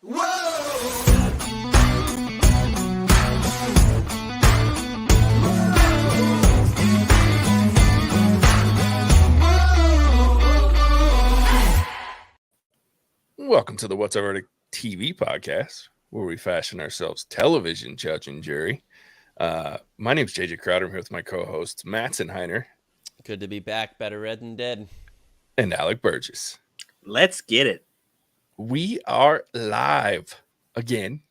Welcome to the What's Our Verdict TV podcast, where we fashion ourselves television judge and jury. My name's JJ Crowder. I'm here with my co-hosts Mattson. Good to be back. Better red than dead. And Alec Burgess. Let's get it. We are live again,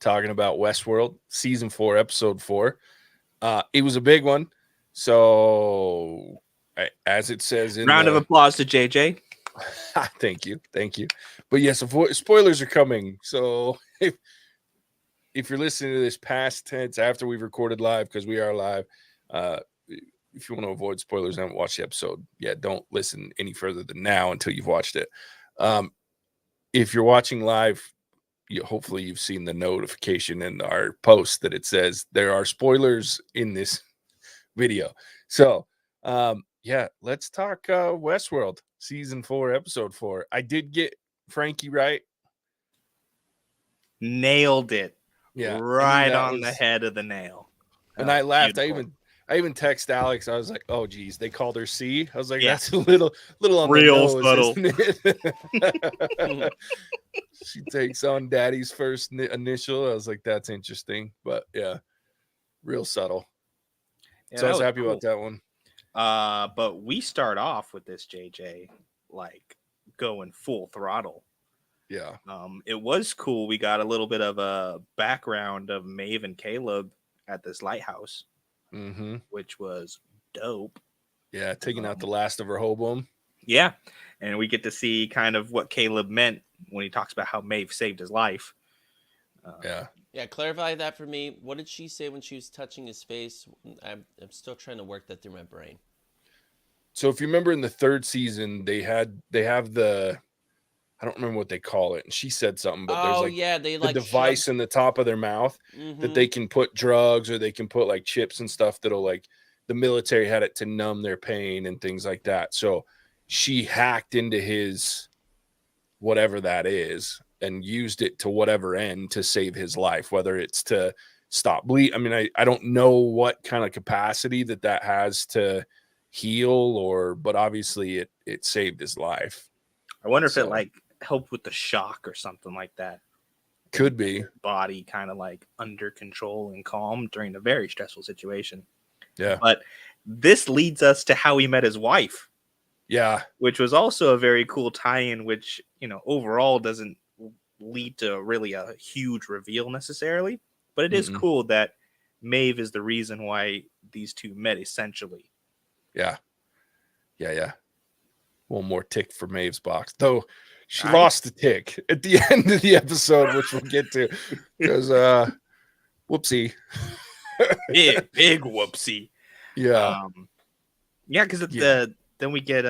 talking about Westworld, Season 4, Episode 4. It was a big one. So, as it says in Round of applause to JJ. Thank you. But yes, spoilers are coming. So if you're listening to this past tense after we've recorded live, because we are live, if you want to avoid spoilers and haven't watched the episode, don't listen any further than now until you've watched it. If you're watching live, hopefully you've seen the notification in our post that it says there are spoilers in this video. So let's talk Westworld. Season 4, Episode 4. I did get Frankie right. Nailed it. Yeah. Right on the head of the nail. And I laughed. Beautiful. I even texted Alex. I was like, oh, geez, they called her C. I was like, that's a little on real the nose, isn't it? She takes on Daddy's first initial. I was like, that's interesting. But, yeah, real subtle. Yeah, so I was happy about that one. But we start off with this JJ like going full throttle. Yeah. It was cool. We got a little bit of a background of Maeve and Caleb at this lighthouse, which was dope. Yeah, taking out the last of her hobo. Yeah, and we get to see kind of what Caleb meant when he talks about how Maeve saved his life. Yeah, clarify that for me. What did she say when she was touching his face? I'm still trying to work that through my brain. So if you remember in the third season, they have the, I don't remember what they call it. And she said something, but there's the device in the top of their mouth that they can put drugs or they can put like chips and stuff that'll the military had it to numb their pain and things like that. So she hacked into his whatever that is and used it to whatever end to save his life, whether it's to stop bleed. I mean, I don't know what kind of capacity that has to heal but obviously it saved his life. I wonder if it helped with the shock or something like that. Could be. Body kind of under control and calm during a very stressful situation. Yeah. But this leads us to how he met his wife. Yeah. Which was also a very cool tie-in, which, overall doesn't lead to really a huge reveal necessarily. But it is cool that Maeve is the reason why these two met, essentially. Yeah. One more tick for Maeve's box. Though she lost the tick at the end of the episode, which we'll get to. Because whoopsie. big whoopsie. Yeah. Because then we get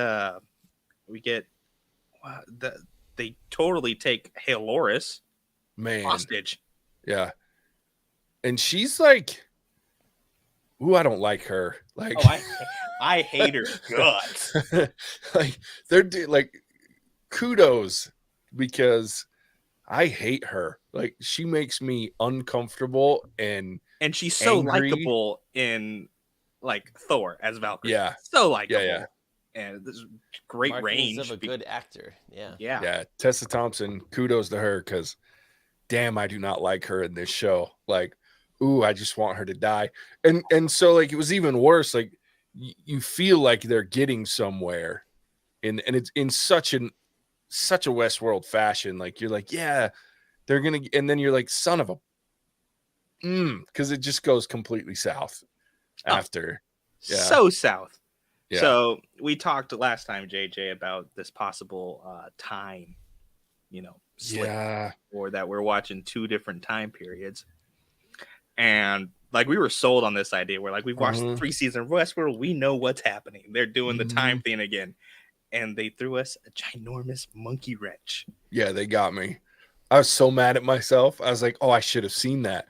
they totally take Halores hostage. Yeah. And she's like, ooh, I don't like her. I hate her guts. They're kudos, because I hate her. She makes me uncomfortable and she's so angry. likable in Thor as Valkyrie. Yeah, so likable. Yeah. And this is great range of a good actor. Yeah. Tessa Thompson, kudos to her, because damn, I do not like her in this show. Ooh, I just want her to die. And so it was even worse. You feel like they're getting somewhere, and it's in such a Westworld fashion. You're yeah, they're gonna, and then you're like, son of a, because it just goes completely south after. Yeah. So south. Yeah. So we talked last time, JJ, about this possible time, slip, or that we're watching two different time periods. And we were sold on this idea where we've watched 3 seasons of Westworld. We know what's happening. They're doing the time thing again. And they threw us a ginormous monkey wrench. Yeah, they got me. I was so mad at myself. I was like, oh, I should have seen that.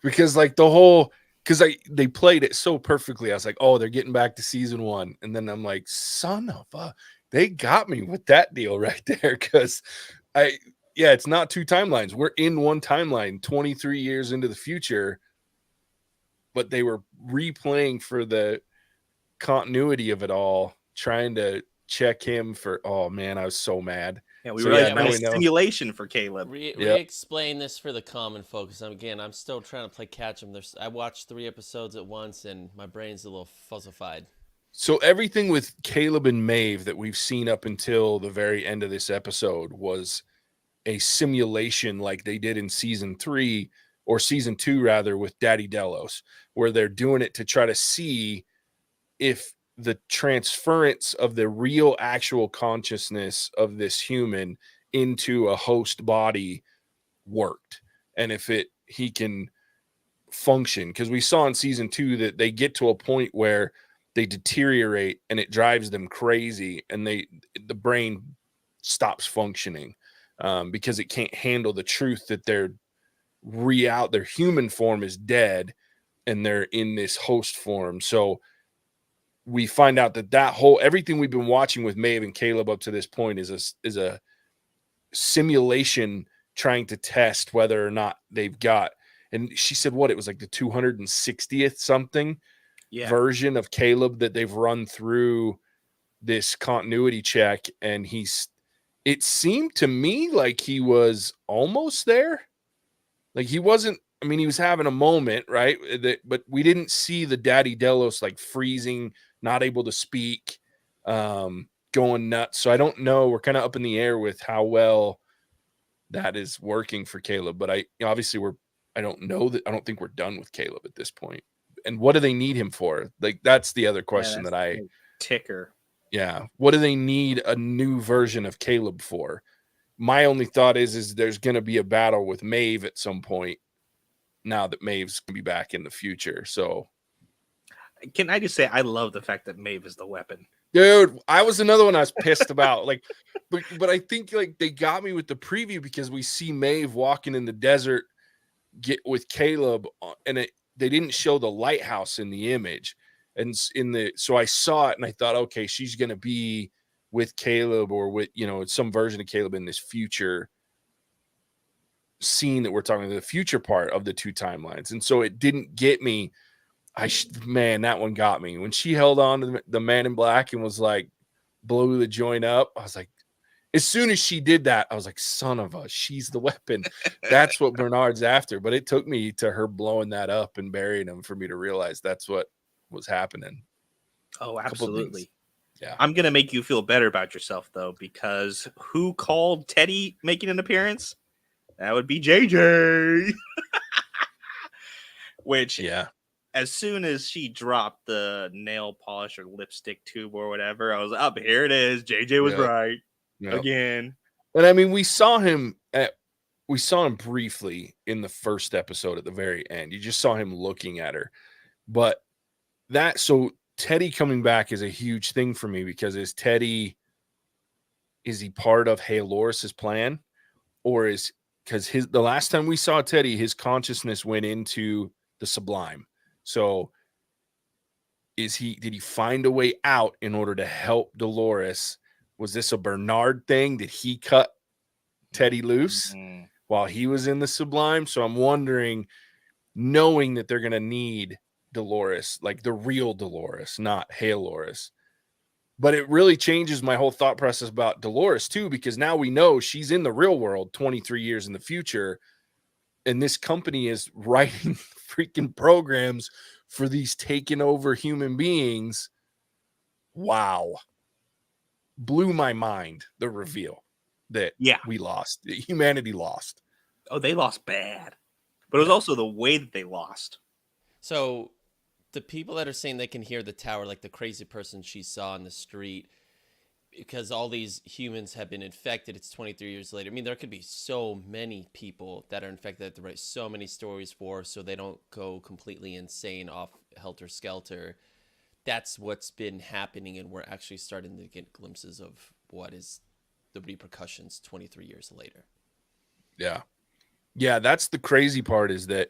Because the whole, because they played it so perfectly. I was like, oh, they're getting back to season 1. And then I'm like, son of a, they got me with that deal right there. Because it's not two timelines. We're in one timeline 23 years into the future, but they were replaying for the continuity of it all, trying to check him for, oh man, I was so mad. Yeah, we realized we're in a simulation for Caleb. Re-explain this for the common folks. I'm still trying to play catch 'em. I watched 3 episodes at once, and my brain's a little fuzzified. So everything with Caleb and Maeve that we've seen up until the very end of this episode was a simulation like they did in season 3 or season 2 rather with Daddy Delos, where they're doing it to try to see if the transference of the real actual consciousness of this human into a host body worked, and if he can function. Because we saw in season 2 that they get to a point where they deteriorate and it drives them crazy, and the brain stops functioning because it can't handle the truth that their human form is dead and they're in this host form. So we find out that whole everything we've been watching with Maeve and Caleb up to this point is a simulation trying to test whether or not they've got. And she said it was like the 260th something version of Caleb that they've run through this continuity check, and it seemed to me like he was almost there. Like he wasn't, I mean, he was having a moment, right? But we didn't see the Daddy Delos like freezing, not able to speak, going nuts. So I don't know. We're kind of up in the air with how well that is working for Caleb. But I don't know that. I don't think we're done with Caleb at this point. And what do they need him for? Like, that's the other question ticker. Yeah. What do they need a new version of Caleb for? My only thought is there's going to be a battle with Maeve at some point now that Maeve's going to be back in the future. So can I just say, I love the fact that Maeve is the weapon. Dude, I was another one I was pissed about. Like, but I think like they got me with the preview because we see Maeve walking in the desert with Caleb, and they didn't show the lighthouse in the image. And so I saw it and I thought, okay, she's going to be with Caleb or with, some version of Caleb in this future scene that we're talking about, the future part of the two timelines. And so it didn't get me. Man, that one got me. When she held on to the man in black and was like, blew the joint up, I was like, as soon as she did that, I was like, son of a, she's the weapon. That's what Bernard's after. But it took me to her blowing that up and burying him for me to realize that's what was happening. Oh, absolutely. Yeah. I'm going to make you feel better about yourself, though, because who called Teddy making an appearance? That would be JJ. Which, as soon as she dropped the nail polish or lipstick tube or whatever, I was like, here it is. JJ was right again. And I mean, we saw him briefly in the first episode at the very end. You just saw him looking at her. But so Teddy coming back is a huge thing for me, because is he part of Haloras's plan, or because the last time we saw Teddy, his consciousness went into the Sublime. So did he find a way out in order to help Dolores? Was this a Bernard thing? Did he cut Teddy loose while he was in the Sublime? So I'm wondering, knowing that they're going to need Dolores, like the real Dolores, not Haloras. But it really changes my whole thought process about Dolores too, because now we know she's in the real world 23 years in the future, and this company is writing freaking programs for these taken over human beings. Wow. Blew my mind, the reveal that we lost. Humanity lost. Oh, they lost bad. But it was also the way that they lost. So the people that are saying they can hear the tower, like the crazy person she saw in the street, because all these humans have been infected, it's 23 years later. I mean, there could be so many people that are infected that they write so many stories for, so they don't go completely insane off helter-skelter. That's what's been happening, and we're actually starting to get glimpses of what is the repercussions 23 years later. Yeah. Yeah, that's the crazy part, is that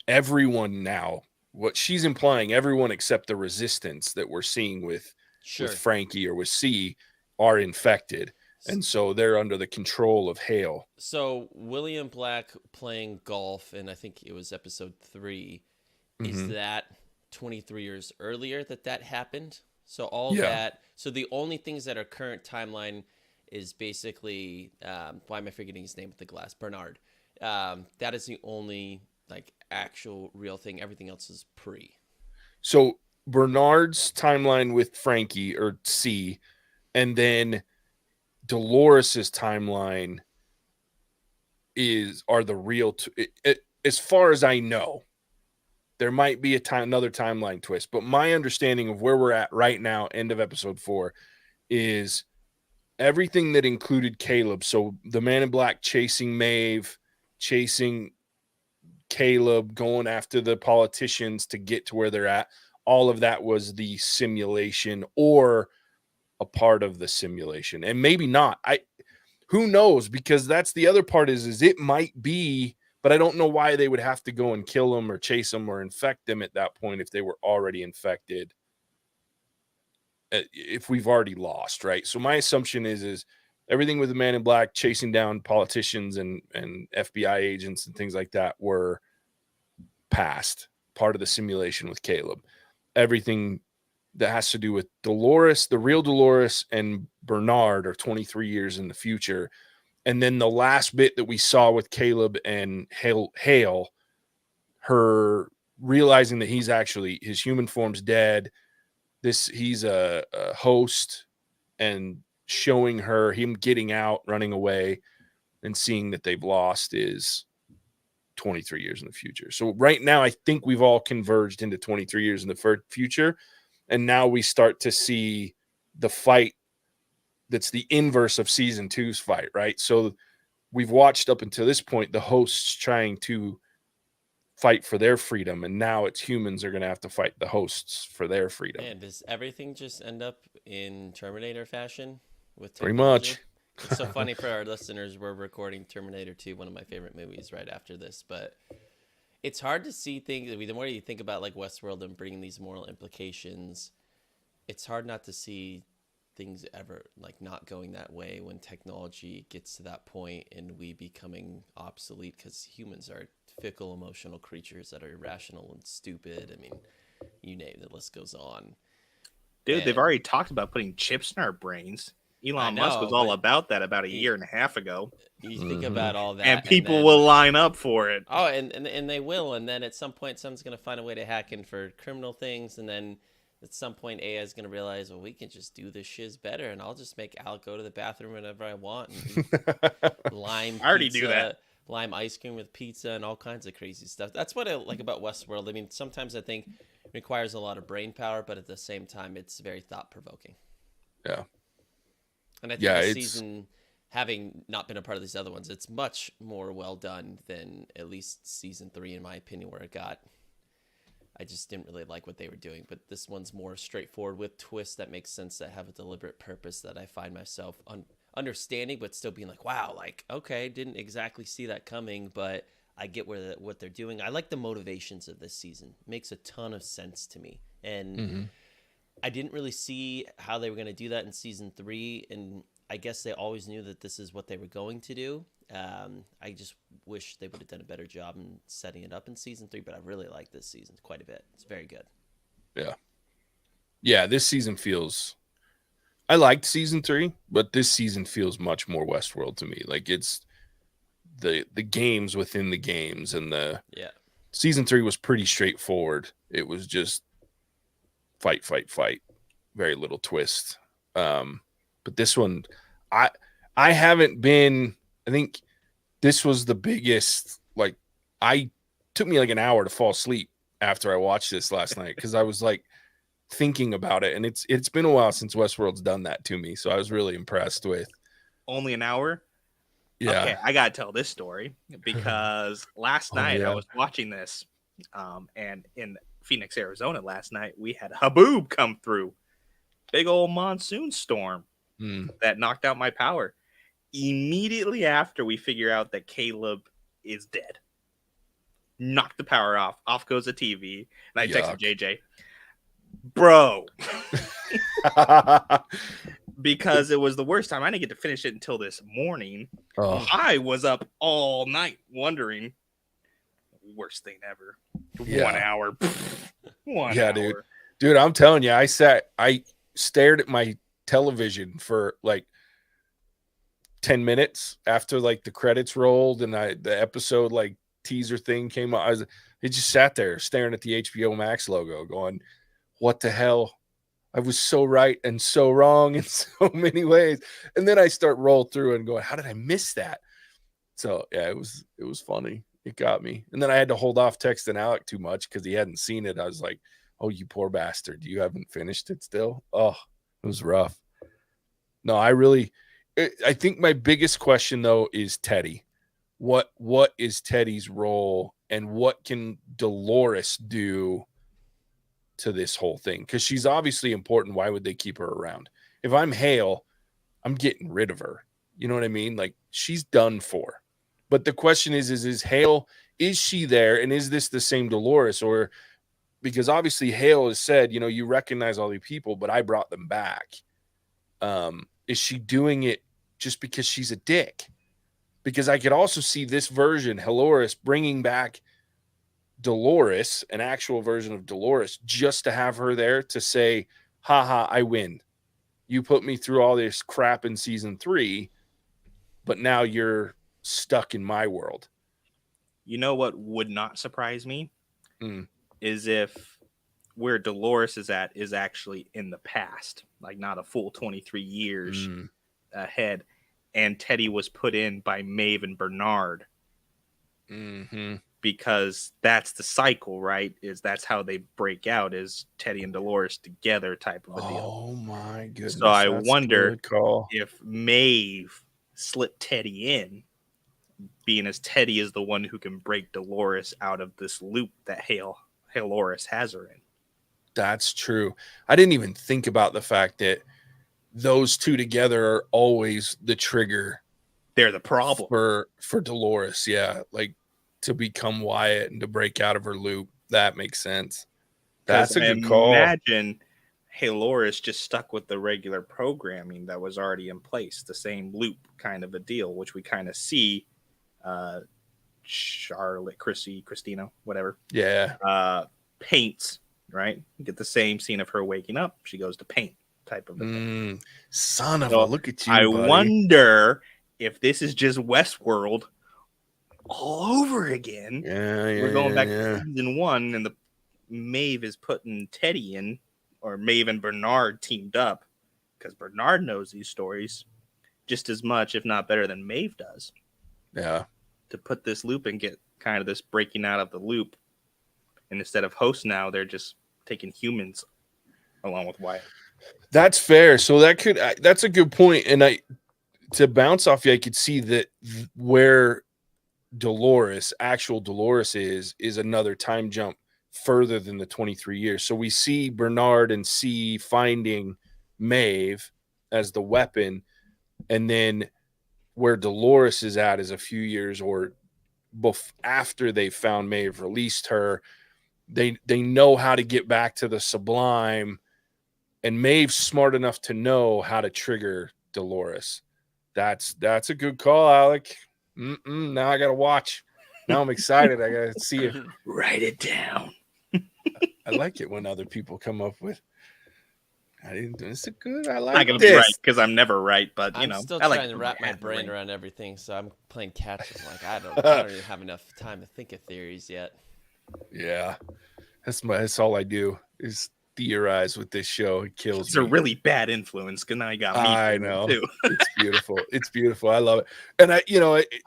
everyone now, what she's implying, everyone except the resistance that we're seeing with Frankie or with C are infected. And so they're under the control of Hale. So William Black playing golf, and I think it was episode 3, is that 23 years earlier that happened? So all that, so the only things that are current timeline is basically, why am I forgetting his name with the glass? Bernard. That is the only like actual real thing. Everything else is pre. So Bernard's timeline with Frankie or C, and then Dolores's timeline are the real. As far as I know, there might be another timeline twist, but my understanding of where we're at right now, end of episode 4, is everything that included Caleb. So the Man in Black chasing Maeve, chasing Caleb, going after the politicians to get to where they're at. All of that was the simulation or a part of the simulation, and maybe not. Who knows? Because that's the other part is it might be, but I don't know why they would have to go and kill them or chase them or infect them at that point if they were already infected. If we've already lost, right? So my assumption is everything with the Man in Black chasing down politicians and FBI agents and things like that were past, part of the simulation with Caleb. Everything that has to do with Dolores, the real Dolores, and Bernard are 23 years in the future. And then the last bit that we saw with Caleb and Hale, her realizing that his human form's dead. He's a host, and showing him getting out, running away, and seeing that they've lost is 23 years in the future. So right now, I think we've all converged into 23 years in the future. And now we start to see the fight that's the inverse of season 2's fight, right? So we've watched up until this point the hosts trying to fight for their freedom, and now it's humans are going to have to fight the hosts for their freedom. And does everything just end up in Terminator fashion with technology? Pretty much. It's so funny for our listeners. We're recording Terminator 2, one of my favorite movies, right after this, but it's hard to see things. The more you think about like Westworld and bringing these moral implications, it's hard not to see things ever like not going that way when technology gets to that point and we becoming obsolete, because humans are fickle, emotional creatures that are irrational and stupid. I mean, you name it, the list goes on. Dude, they've already talked about putting chips in our brains. Elon Musk was all about that about a year and a half ago. You think about all that, and people will line up for it. Oh, and they will, and then at some point, someone's going to find a way to hack in for criminal things, and then at some point, AI is going to realize, well, we can just do this shiz better, and I'll just make Alec go to the bathroom whenever I want. And lime I already pizza, do that. Lime ice cream with pizza and all kinds of crazy stuff. That's what I like about Westworld. I mean, sometimes I think it requires a lot of brain power, but at the same time, it's very thought-provoking. Yeah. And I think this season, having not been a part of these other ones, it's much more well done than at least season 3, in my opinion, where I just didn't really like what they were doing. But this one's more straightforward with twists that make sense, that have a deliberate purpose, that I find myself understanding, but still being like, wow, like, okay, didn't exactly see that coming, but I get what they're doing. I like the motivations of this season. It makes a ton of sense to me. And I didn't really see how they were going to do that in season 3. And I guess they always knew that this is what they were going to do. I just wish they would have done a better job in setting it up in season 3, but I really like this season quite a bit. It's very good. Yeah, this season I liked season 3, but this season feels much more Westworld to me. Like, it's the games within the games, and season 3 was pretty straightforward. It was just fight, very little twist. But this one, I haven't been. I think this was the biggest. Like, took me like an hour to fall asleep after I watched this last night, because I was like thinking about it, and it's been a while since Westworld's done that to me. So I was really impressed with. Only an hour? Yeah. Okay, I gotta tell this story because last night I was watching this, and in Phoenix, Arizona last night, we had Haboob come through. Big old monsoon storm that knocked out my power. Immediately after we figure out that Caleb is dead, knock the power off. Off goes the TV, and I texted JJ, bro, because it was the worst time. I didn't get to finish it until this morning. I was up all night wondering. Worst thing ever. 1 hour. 1 hour. Dude, I'm telling you, I stared at my television for like 10 minutes after like the credits rolled and the episode like teaser thing came out. I just sat there staring at the HBO Max logo going, what the hell? I was so right and so wrong in so many ways. And then I start roll through and going, how did I miss that? So yeah, it was funny. It got me. And then I had to hold off texting Alec too much because he hadn't seen it. I was like, oh, you poor bastard. You haven't finished it still? Oh, it was rough. No, I think my biggest question though is Teddy. What is Teddy's role and what can Dolores do to this whole thing? Because she's obviously important. Why would they keep her around? If I'm Hale, I'm getting rid of her. You know what I mean? Like, she's done for. But the question is Hale, is she there? And is this the same Dolores? Or because obviously Hale has said, you know, you recognize all these people, but I brought them back. Is she doing it just because she's a dick? Because I could also see this version, Dolores, bringing back Dolores, an actual version of Dolores, just to have her there to say, haha, I win. You put me through all this crap in season 3, but now you're stuck in my world. You know what would not surprise me is if where Dolores is at is actually in the past, like not a full 23 years ahead, and Teddy was put in by Maeve and Bernard. Because that's the cycle, right? That's how they break out, is Teddy and Dolores together type of a deal. Oh my goodness. So I wonder if Maeve slipped Teddy in, being as Teddy is the one who can break Dolores out of this loop that Dolores has her in. That's true. I didn't even think about the fact that those two together are always the trigger. They're the problem for Dolores. Yeah. Like, to become Wyatt and to break out of her loop. That makes sense. That's a good call. Imagine Dolores just stuck with the regular programming that was already in place, the same loop kind of a deal, which we kind of see Charlotte, Christina, whatever. Yeah. Paints, right? You get the same scene of her waking up. She goes to paint type of a thing. Son of a, look at you, I buddy. wonder if this is just Westworld all over again. We're going back to season 1, and the Maeve is putting Teddy in, or Maeve and Bernard teamed up, because Bernard knows these stories just as much, if not better, than Maeve does. Yeah. To put this loop and get kind of this breaking out of the loop, and instead of hosts now, they're just taking humans along with Wyatt. That's fair. So that's a good point. And to bounce off you, I could see that where actual Dolores is another time jump further than the 23 years. So we see Bernard and C finding Maeve as the weapon, and then where Dolores is at is a few years or after they found Maeve, released her. They know how to get back to the Sublime, and Maeve's smart enough to know how to trigger Dolores. That's a good call, Alec. Now I gotta watch. Now I'm excited. I gotta see it. Write it down. I like it when other people come up with. It's a good. I like not gonna be right because I'm never right, but I'm still trying to wrap my brain around everything, so I'm playing catch up. Like I don't even have enough time to think of theories yet. Yeah, that's all I do is theorize with this show. It kills me. It's a really bad influence because now you got me. I know. Too. It's beautiful. It's beautiful. I love it. And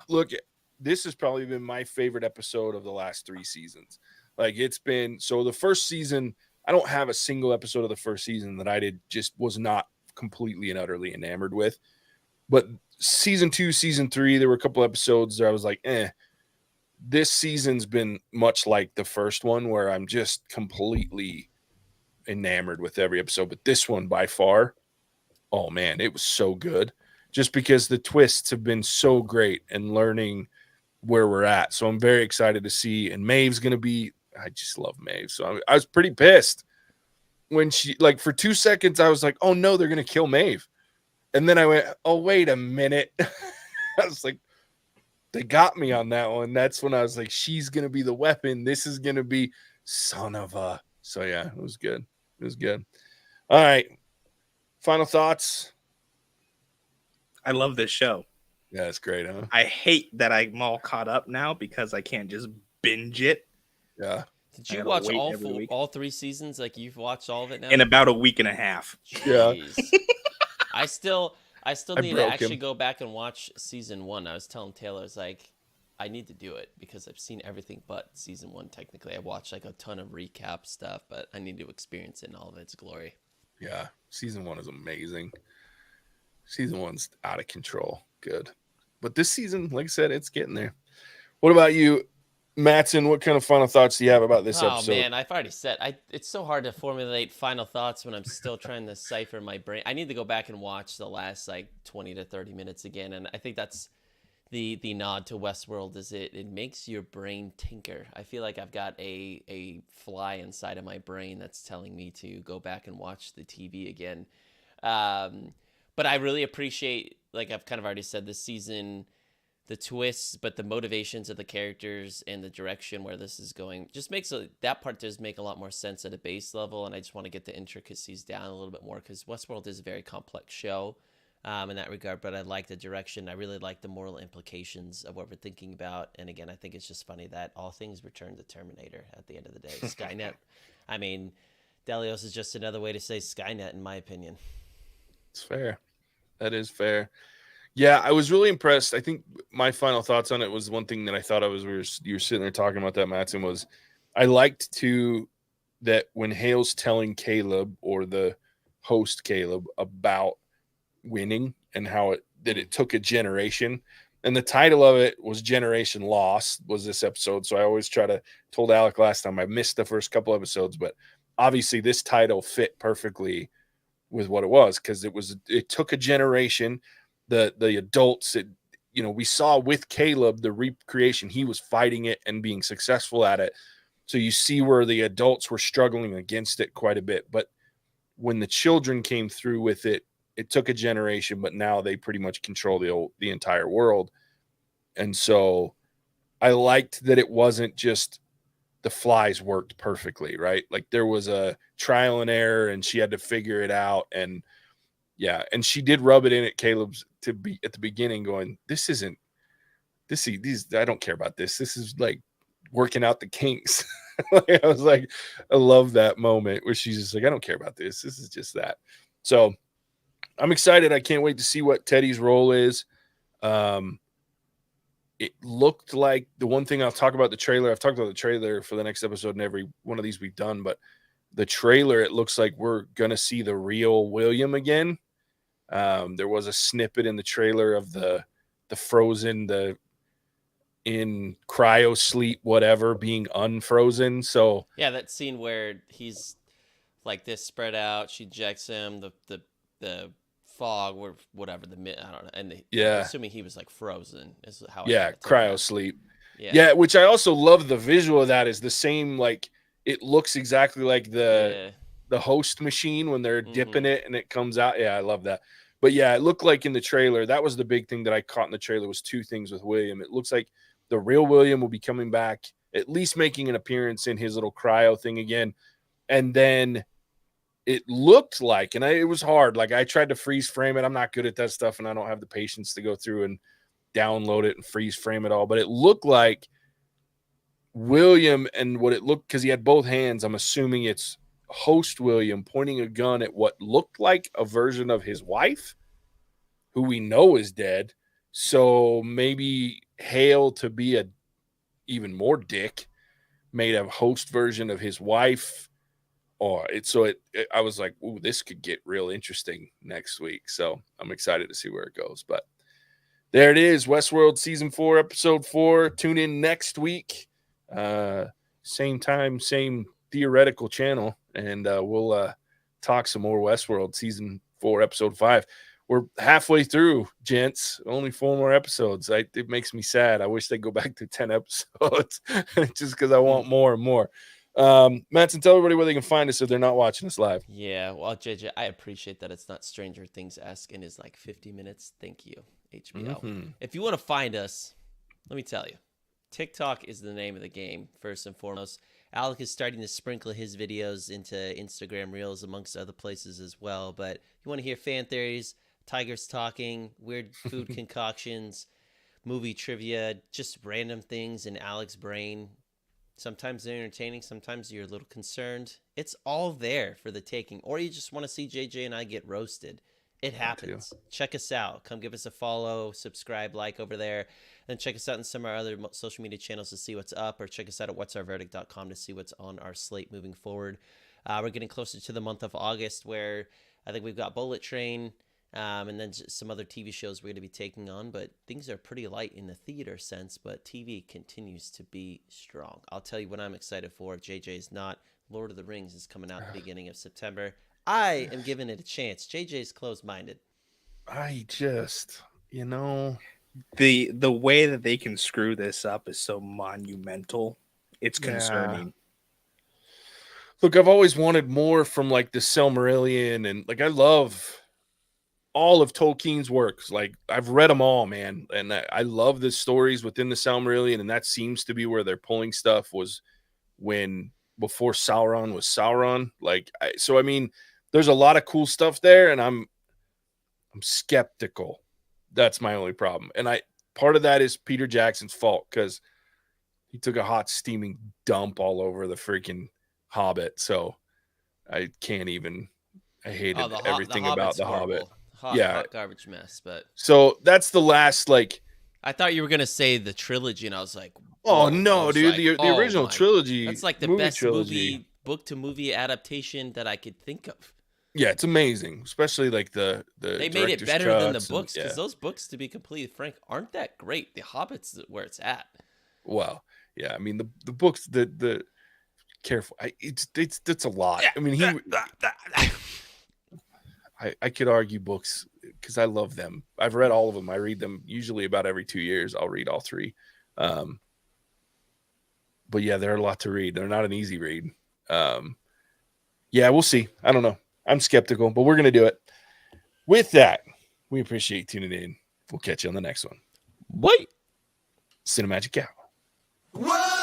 look, this has probably been my favorite episode of the last 3 seasons. Like, it's been, so the first season, I don't have a single episode of the first season that I was not completely and utterly enamored with. But season 2, season 3, there were a couple episodes that I was like, this season's been much like the first one, where I'm just completely enamored with every episode. But this one, by far, oh man, it was so good, just because the twists have been so great and learning where we're at. So I'm very excited to see. And Maeve's gonna be, I just love Maeve. So I was pretty pissed when she, like, for 2 seconds I was like, oh no, they're gonna kill Maeve. And then I went, oh, wait a minute. I was like, they got me on that one. That's when I was like, she's going to be the weapon. This is going to be son of a. So, yeah, it was good. It was good. All right. Final thoughts? I love this show. Yeah, it's great, huh? I hate that I'm all caught up now because I can't just binge it. Yeah. Did you watch all 3 seasons? Like, you've watched all of it now? In about a week and a half. Jeez. Yeah. I still need to actually go back and watch season 1. I was telling Taylor, I was like, I need to do it because I've seen everything but season 1. Technically, I watched like a ton of recap stuff, but I need to experience it in all of its glory. Yeah, season 1 is amazing. Season 1's out of control. Good. But this season, like I said, it's getting there. What about you, Mattson? What kind of final thoughts do you have about this episode? Oh, man, I've already said. It's so hard to formulate final thoughts when I'm still trying to cipher my brain. I need to go back and watch the last, 20 to 30 minutes again, and I think that's the nod to Westworld is it makes your brain tinker. I feel like I've got a fly inside of my brain that's telling me to go back and watch the TV again. But I really appreciate, like I've kind of already said, this season, the twists, but the motivations of the characters and the direction where this is going just makes that part does make a lot more sense at a base level. And I just want to get the intricacies down a little bit more because Westworld is a very complex show in that regard. But I like the direction. I really like the moral implications of what we're thinking about. And again, I think it's just funny that all things return to Terminator at the end of the day. Skynet. I mean, Delios is just another way to say Skynet, in my opinion. It's fair. That is fair. Yeah, I was really impressed. I think my final thoughts on it was one thing that I thought you were sitting there talking about that, Mattson, was I liked that when Hale's telling Caleb or the host Caleb about winning and how it took a generation, and the title of it was Generation Lost was this episode. So I always told Alec last time I missed the first couple episodes, but obviously this title fit perfectly with what it was because it took a generation. The adults, we saw with Caleb the recreation. He was fighting it and being successful at it. So you see where the adults were struggling against it quite a bit. But when the children came through with it, it took a generation, but now they pretty much control the entire world. And so I liked that it wasn't just the flies worked perfectly, right? Like there was a trial and error and she had to figure it out. And yeah, and she did rub it in at Caleb's to be at the beginning going, I don't care about this. This is like working out the kinks. I was like, I love that moment where she's just like, I don't care about this. This is just that. So I'm excited. I can't wait to see what Teddy's role is. It looked like the one thing I'll talk about the trailer. I've talked about the trailer for the next episode in every one of these we've done, but the trailer, it looks like we're going to see the real William again. There was a snippet in the trailer of the frozen, in cryo sleep, whatever, being unfrozen. So yeah, that scene where he's like this spread out, she ejects him, the fog or whatever, I don't know. And I'm assuming he was like frozen is how cryo sleep. Yeah, which I also love the visual of that is the same, like it looks exactly like the host machine when they're dipping it and it comes out. Yeah, I love that. But yeah, it looked like in the trailer, that was the big thing that I caught in the trailer was two things with William. It looks like the real William will be coming back, at least making an appearance in his little cryo thing again. And then it looked like, and it was hard. Like I tried to freeze frame it. I'm not good at that stuff. And I don't have the patience to go through and download it and freeze frame it all. But it looked like William and what it looked, because he had both hands. I'm assuming it's host William pointing a gun at what looked like a version of his wife, who we know is dead. So maybe Hale, to be a even more dick, made a host version of his wife. I was like, ooh, this could get real interesting next week. So I'm excited to see where it goes. But there it is, Westworld Season 4, Episode 4. Tune in next week. Same time, same theoretical channel. And we'll talk some more Westworld Season 4, Episode 5. We're halfway through, gents. Only 4 more episodes. It makes me sad. I wish they'd go back to 10 episodes just because I want more and more. Mattson, tell everybody where they can find us if they're not watching us live. Yeah, well, JJ, I appreciate that it's not Stranger Things-esque and is like 50 minutes. Thank you, HBO. If you want to find us, let me tell you, TikTok is the name of the game, first and foremost. Alec is starting to sprinkle his videos into Instagram Reels amongst other places as well. But you want to hear fan theories, tigers talking, weird food concoctions, movie trivia, just random things in Alec's brain. Sometimes they're entertaining. Sometimes you're a little concerned. It's all there for the taking. Or you just want to see JJ and I get roasted. It happens. Check us out. Come give us a follow, subscribe, like over there. And check us out on some of our other social media channels to see what's up. Or check us out at whatsourverdict.com to see what's on our slate moving forward. We're getting closer to the month of August where I think we've got Bullet Train. And then some other TV shows we're going to be taking on. But things are pretty light in the theater sense. But TV continues to be strong. I'll tell you what I'm excited for. If JJ is not, Lord of the Rings is coming out at the beginning of September. I am giving it a chance. JJ's closed-minded. I just, the way that they can screw this up is so monumental. It's concerning. Look, I've always wanted more from like the Silmarillion, and like I love all of Tolkien's works. Like I've read them all, man, and I love the stories within the Silmarillion, and that seems to be where they're pulling stuff was before Sauron was Sauron. There's a lot of cool stuff there, and I'm skeptical. That's my only problem. And part of that is Peter Jackson's fault because he took a hot steaming dump all over the freaking Hobbit. So I can't even. I hated everything about the Hobbit. Hot garbage mess. But so that's the last I thought you were gonna say the trilogy, and I was like, "Oh no, dude! Like, the original trilogy. That's like the best trilogy. Book to movie adaptation that I could think of." Yeah, it's amazing, especially like the they made it better than the books because those books, to be completely frank, aren't that great. The Hobbit's where it's at. Well, yeah, I mean the books, the careful, it's a lot. I mean I could argue books because I love them. I've read all of them. I read them usually about every 2 years. I'll read all 3. But yeah, they're a lot to read. They're not an easy read. Yeah, we'll see. I don't know. I'm skeptical, but we're going to do it. With that, we appreciate tuning in. We'll catch you on the next one. Wait. Cinemagic out. Whoa!